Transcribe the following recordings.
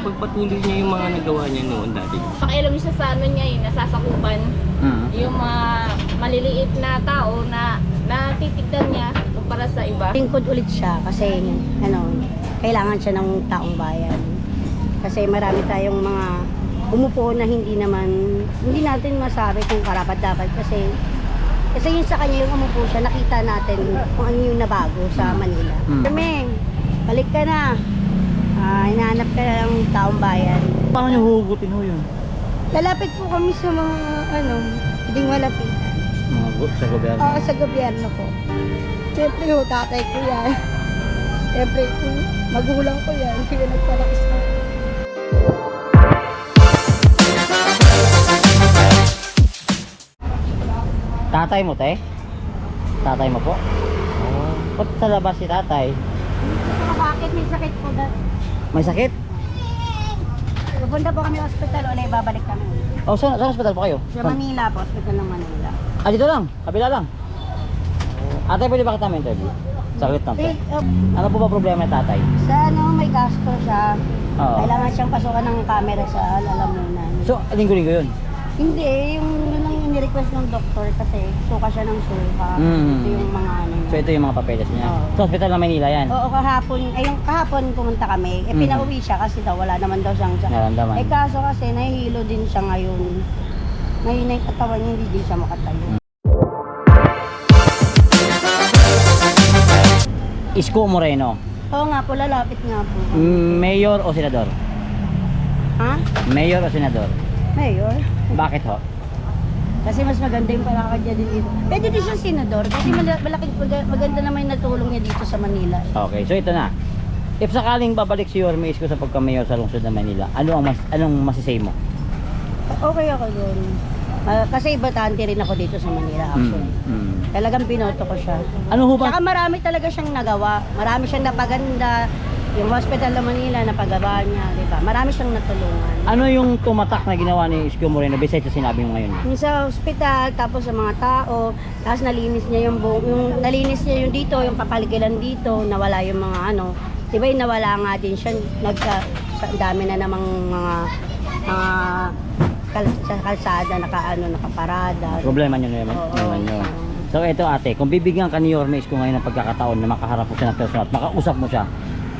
ipagpatuloy niya yung mga nagawa niya noon dati. Pakialam siya sa ano niya eh, nasasakupan. Yung mga maliliit na tao na natitigdan niya kumpara sa iba. Lingkod ulit siya kasi kailangan siya ng taong bayan. Kasi marami tayong mga umupo na hindi natin masabi kung karapat-dapat kasi yun sa kanya yung umupo siya, nakita natin kung ano yung nabago sa Manila. Kami, balik ka na. Hinahanap ka ng taong bayan. Paano niyo huhugutin ho yun? Lalapit po kami sa mga hindi malapitan. Sa gobyerno? Oo, sa gobyerno po. Siyempre ho, tatay ko yan. Siyempre, magulang ko yan. Sila nagpalaki sa akin. Tatay mo, te? Tatay mo po? Oo. Ba't sa labas si tatay? Bakit may sakit po ba? May sakit? Pupunta po kami hospital o ibabalik kami. Oh, saan hospital po kayo? Sa Manila po, hospital ng Manila. Ah, dito lang? Kabila lang? Ate, pwede ba kita interview? Saglit lang, te. Ano po ba problema ni tatay? Sa may gasto siya. Oo. Kailangan siyang pasukan ng camera sa lalamunan. So, linggo-linggo yun? Hindi, yun lang yung ni-request ng doktor kasi suka siya ng suka. Ito yung mga So, ito yung mga papeles niya? Oo. Sa hospital ng Maynila yan? Oo, kahapon pumunta kami. Pinauwi siya kasi wala naman daw siyang Naramdaman? kaso kasi nahihilo din siya ngayon. Ngayon na yung katawan niya, hindi din siya makatayo. Isko Moreno, Oo nga po, lalapit nga po. mayor o senador? Ha? Mayor o senador? Mayor? Bakit ho? Kasi mas maganda yung palakad niya din dito. Pwede din siyang senador kasi maganda naman yung natulong niya dito sa Manila. Okay, so ito na. If sakaling babalik si Yorme Isko sa pagka-mayor sa lungsod ng Manila, anong masisay mo? Okay ako doon. Kasi botante rin ako dito sa Manila actually. Talagang binoto ko siya. Ano ho ba? Saka marami talaga siyang nagawa. Marami siyang napaganda. Yung hospital ng Manila, napagawa niya, di ba? Marami siyang natulungan. Ano yung tumatak na ginawa ni Isko Moreno besides sa sinabi mo ngayon? Yung sa hospital, tapos sa mga tao, tapos nalinis niya nalinis niya yung dito, yung papaligiran dito, nawala yung mga di ba yung nawala nga din siya, dami na namang mga kalsada, nakaparada. Problema nyo naman. Oo. So ito ate, kung bibigyan ka ni Yorme Isko ngayon ng pagkakataon na makaharap mo siya ng personal at makausap mo siya,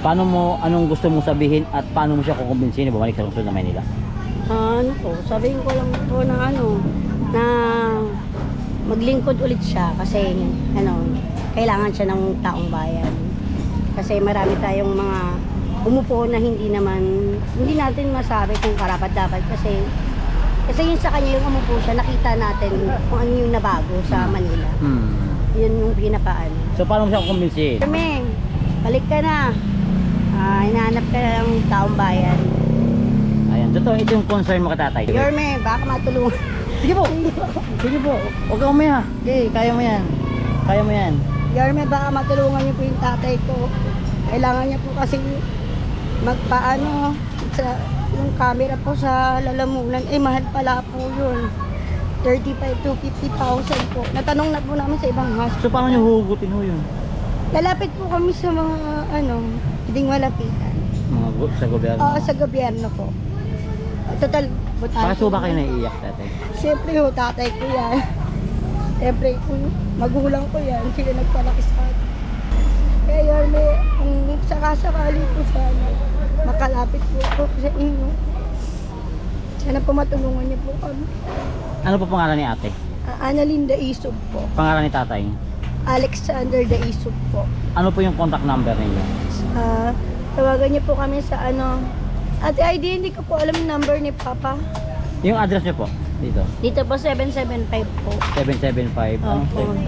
anong gusto mong sabihin at paano mo siya kukumbinsin na bumalik sa lungsod ng Maynila? Sabihin ko lang po na na maglingkod ulit siya kasi kailangan siya ng taong bayan. Kasi marami tayong mga umupo na hindi natin masabi kung karapat-dapat kasi yun sa kanya yung umupo siya, nakita natin kung ano yung nabago sa Manila. Yun yung pinakaano. So paano mo siya kukumbinsin? Kami, balik ka na. Hinahanap ka ng taong bayan. Ayan, ito yung concern mo kay tatay. Yorme, baka matulungan. Sige po. Sige po. Huwag ka umaya. Okay, kaya mo yan. Kaya mo yan. Yorme, baka matulungan niyo po yung tatay ko. Kailangan niya po kasi magpaano sa yung camera po sa lalamunan. Mahal pala po yun. 35 to 50,000 po. Natanong na po namin sa ibang hospital. So paano niyo huhugutin ho yun? Lalapit po kami sa mga hindi malapitan. Sa gobyerno? Oo, sa gobyerno po. Total, Bakit ho ba kayo naiiyak tatay? siyempre ho, tatay ko yan. Siyempre, magulang ko yan. Sila nagpalaki sa akin. Kaya yun, kung sakasakali po sana, makalapit po ako sa inyo. Sana po matulungan niyo po kami. Ano po pangalan ni ate? Analinda Isog po. Pangalan ni tatay? Alexander Da Isog po. Ano po yung contact number ninyo? Tawagan niyo po kami sa Ate ID, hindi ko po alam yung number ni Papa. Yung address niyo po? Dito? Dito po, 775 po. 775? Anong Opo. street?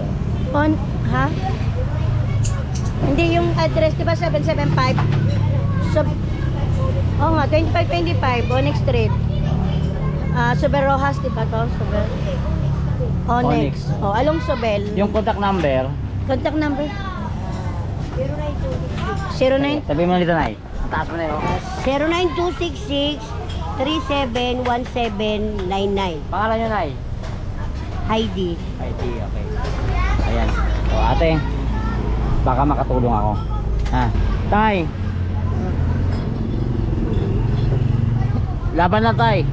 Ha? Hindi yung address, di ba 775? Oo nga, 2525, Onyx Street. Sober Rojas, di ba to? Onyx. Along Sobel. Yung contact number? Contact number? 09. Sabihin mo na dito, Nay. Ang taas mo na yun. 09266-371799. Pangalan niyo, Nay? Heidi. IT, okay. Ayan. So, ate, baka makatulong ako. Ha? Tay! Laban lang tay.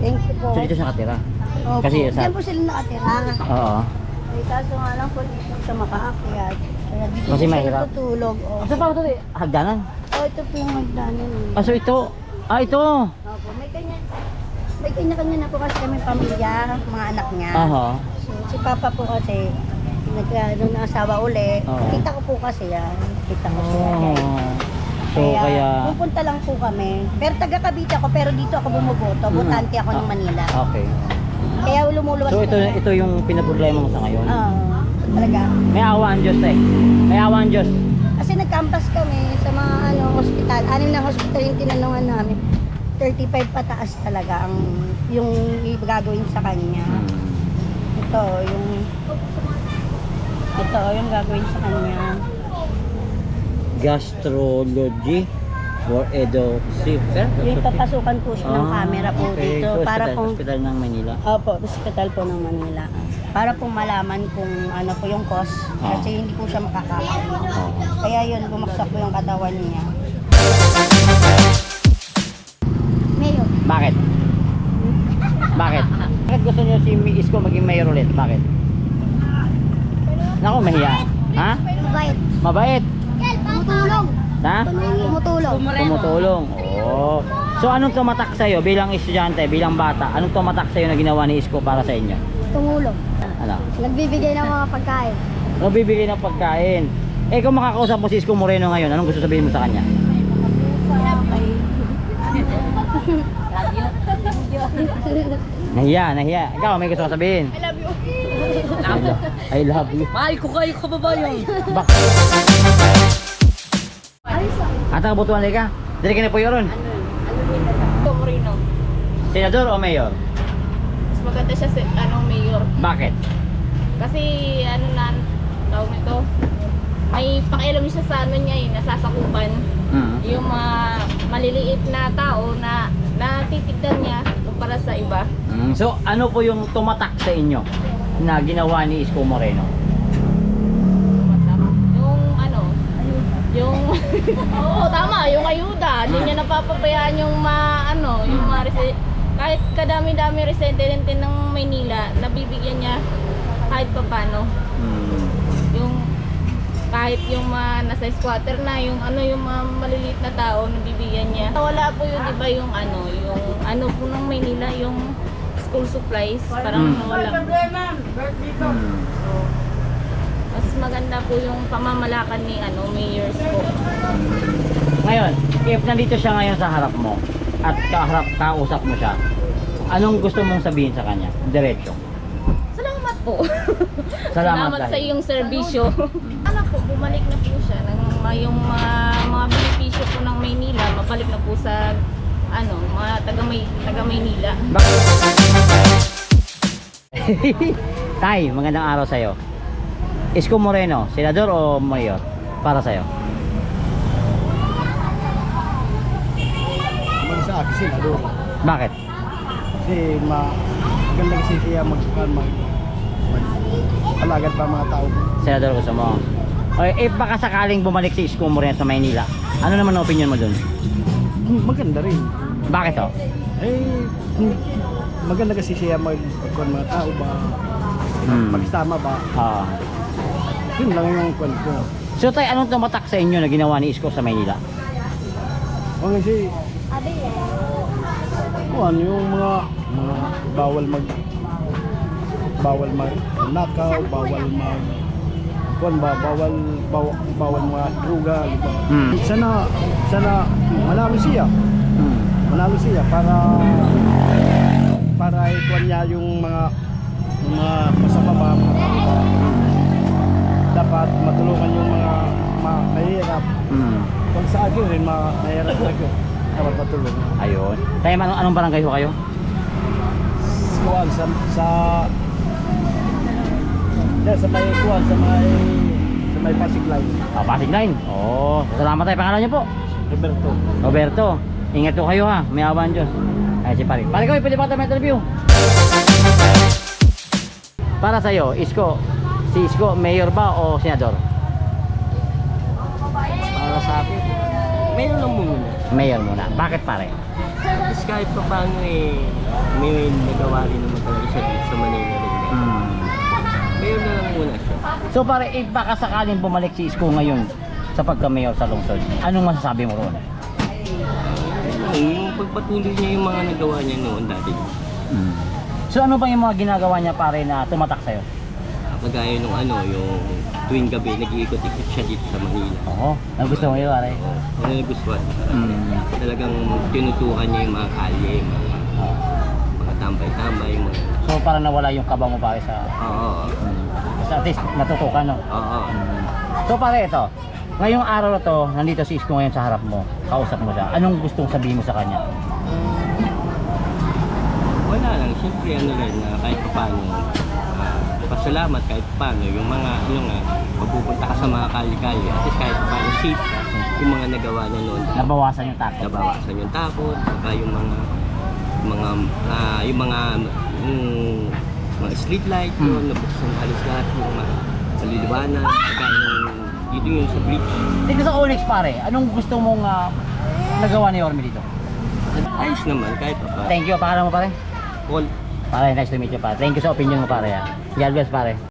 Thank you po. So dito siya nakatira. Opo. Kasi sa... Diyan po sila nakatira. Oo. Ay, kaso nga lang po dito sa makaakyat. Kaya dito Kasi siya mahirap. tutulog. Oh. Asa pa ito? Hagdanan? Oh, ito po yung magdanan. Ah, so ito. Ah, ito. Opo, may kanya-kanya na po kasi kami pamilya, mga anak niya. Aha. So, si Papa po kasi, nung asawa uli, Oo. kita ko po kasi yan. Kita ko siya. Oh. So kaya... pupunta lang po kami. Pero taga Cavite ako, pero dito ako bumuboto. Botante ako ng Manila. Okay. Kaya lumuluwas So ito kami. ito yung pinaproblema mo sa ngayon. Talaga. May awa ang Diyos eh. May awa ang Diyos. Kasi nag-campus kami sa mga hospital. 6 na hospital yung tinanungan namin. 35 pataas talaga ang yung gagawin sa kanya. Ito yung gagawin sa kanya. Gastrology for Edoxy. Yung papasukan po siya ng camera po okay. dito So, para hospital, pong hospital ng Manila. Opo, hospital po ng Manila. Para pong malaman kung ano po yung cause kasi hindi po siya makakakain. Kaya yun, bumagsak po yung katawan niya. Mayo. Bakit? Bakit? Bakit gusto niyo si Isko maging mayor ulit? Bakit? Naku, mahiya. Ha? Mabait. Mabait. Tumutulong. Ha? Tumutulong. Tumutulong. Oo. So anong tumatak sa'yo bilang estudyante, bilang bata? Anong tumatak sa'yo na ginawa ni Isko para sa inyo? Tumulong. Ano? Nagbibigay ng mga pagkain. Bibigay ng pagkain. Eh kung makakausap mo si Isko Moreno ngayon, anong gusto sabihin mo sa kanya? Nahiya. Ikaw, may gusto ka sabihin? I love you. I love you. Mahal ko kayo, kababayan. Bak. At ang butuan ka? Dili ka na po yun. Ito, Moreno. Senador o mayor? Mas maganda siya sa mayor. Bakit? Kasi tawag nito, may pakialam siya sa niya nasasakupan. Yung mga maliliit na tao na natitigdan niya kumpara sa iba. So ano po yung tumatak sa inyo na ginawa ni Isko Moreno? Yung oo, tama, yung ayuda. Hindi niya napapabayaan yung yung kahit kadami-dami residente ng Maynila, nabibigyan niya kahit paano. Yung kahit yung nasa squatter na, yung mga maliliit na tao, nabibigyan niya. Wala po yun, di ba, yung yung po ng Maynila, yung school supplies, parang wala. Mas maganda po yung pamamalakan ni mayors po. Ngayon, if nandito siya ngayon sa harap mo at kausap mo siya, anong gusto mong sabihin sa kanya? Diretso. Salamat po. Salamat Salamat sa dahil. iyong serbisyo. Bumalik na po siya ng yung mga benepisyo po ng Maynila, mabalik na po sa mga taga Maynila. Tay, magandang araw sa'yo. Isko Moreno, senador o mayor? Para sa'yo. Sa akin senador. Bakit? Kasi maganda kasi siya alagad pa mga tao. Senador gusto mo. Okay, baka sakaling bumalik si Isko Moreno sa Maynila, ano naman ang opinion mo dun? Maganda rin. Bakit to? Maganda kasi siya mga tao ba, magsama ba. Yun lang yung kwan ko. So tay, anong tumatak sa inyo na ginawa ni Isko sa Maynila? Kasi yung mga bawal magnakaw, bawal mga droga, diba? Sana manalo siya. Manalo siya para ikuan niya yung mga masama ba, mga tao. Dapat matulungan yung mga mahirap. Kung sa akin rin mahirap na ko, dapat matulungan. Ayun. Tayo, anong barangay ho kayo? Kuwan sa may Pasig Line. Pasig Line. Oh, salamat tayo. Pangalan niyo po? Roberto. Ingat po kayo ha. May awan Diyos. Ay, si pare. Pare ko, pwede ba tayo may interview? Para sa'yo, Isko, si Isko, mayor ba o senador? Para sa akin, Mayor lang muna. Mayor muna. Bakit pare? Tapos kahit pa paano may nagawa rin naman talaga siya dito sa Manila rin. Mayor na lang muna siya. So pare, baka sakaling bumalik si Isko ngayon sa pagka-mayor sa lungsod, anong masasabi mo roon? Yung pagpatuloy niya yung mga nagawa niya noon dati. So ano ba yung mga ginagawa niya pare na tumatak sa'yo? Kagaya nung yung tuwing gabi nag-iikot-ikot siya dito sa Manila. Oo, nagustuhan mo yun pare? Ano nagustuhan? Talagang tinutukan niya yung mga kalye, mga tambay-tambay. So parang nawala yung kaba mo pare sa... Oo. So, at least natutukan no? Oo. So pare ito, ngayong araw na to, nandito si Isko ngayon sa harap mo, kausap mo siya, anong gustong sabihin mo sa kanya? Wala lang, siyempre rin na kahit paano pasalamat kahit paano yung mga mapupunta ka sa mga kali-kali at least kahit paano safe ka yung mga nagawa niya noon. Nabawasan yung takot. Nabawasan yung takot, saka yung mga street light yun, nabuksan halos lahat yung mga maliliwanag, saka yung sa bridge. Dito sa Onyx pare, anong gusto mong nagawa ni Yorme dito? Ayos naman kahit pa. Thank you, pangalan mo pare? Paul. Pare, nice to meet you pare. Thank you sa opinion mo pare ha. God bless pare.